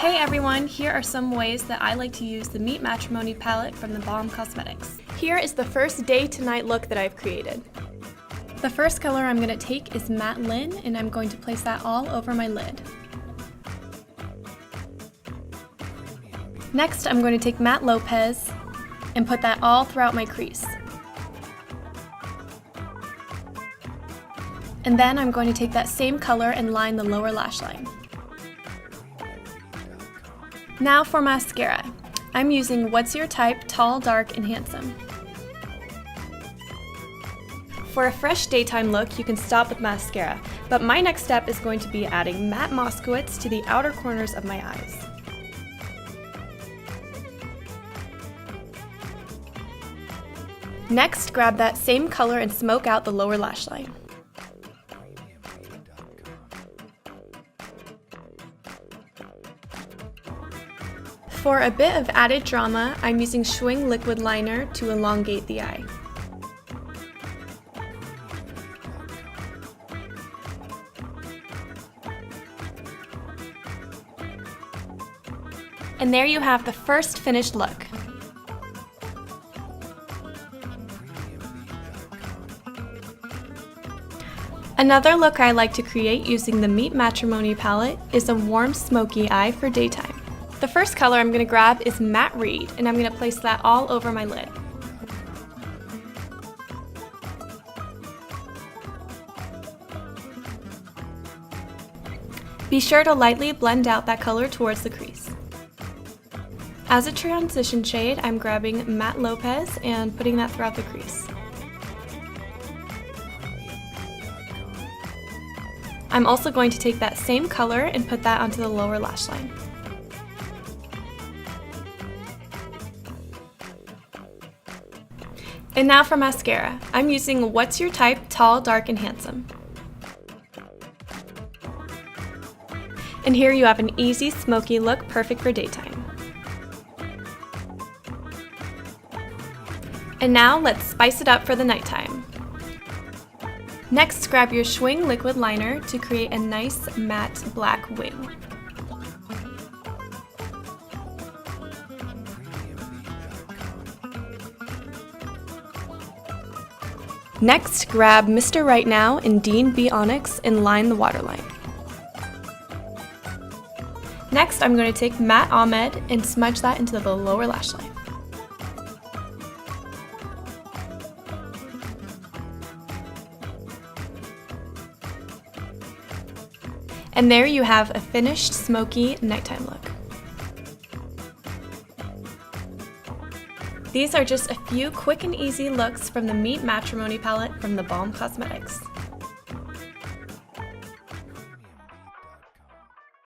Hey everyone, here are some ways that I like to use the Meet Matrimony palette from the Balm Cosmetics. Here is the first day to night look that I've created. The first color I'm going to take is Matte Lin, and I'm going to place that all over my lid. Next, I'm going to take Matte Lopez and put that all throughout my crease. And then I'm going to take that same color and line the lower lash line. Now for mascara. I'm using What's Your Type Tall, Dark, and Handsome. For a fresh daytime look, you can stop with mascara, but my next step is going to be adding matte Moskowitz to the outer corners of my eyes. Next, grab that same color and smoke out the lower lash line. For a bit of added drama, I'm using Schwing Liquid Liner to elongate the eye. And there you have the first finished look. Another look I like to create using the Meet Matrimony palette is a warm smoky eye for daytime. The first color I'm going to grab is Matte Reed, and I'm going to place that all over my lid. Be sure to lightly blend out that color towards the crease. As a transition shade, I'm grabbing Matte Lopez and putting that throughout the crease. I'm also going to take that same color and put that onto the lower lash line. And now for mascara. I'm using What's Your Type Tall, Dark, and Handsome. And here you have an easy, smoky look, perfect for daytime. And now let's spice it up for the nighttime. Next, grab your Schwing Liquid Liner to create a nice matte black wing. Next, grab Mr. Right Now in Dean B Onyx and line the waterline. Next, I'm going to take Matte Ahmed and smudge that into the lower lash line. And there you have a finished, smoky nighttime look. These are just a few quick and easy looks from the Meet Matrimony palette from the Balm Cosmetics.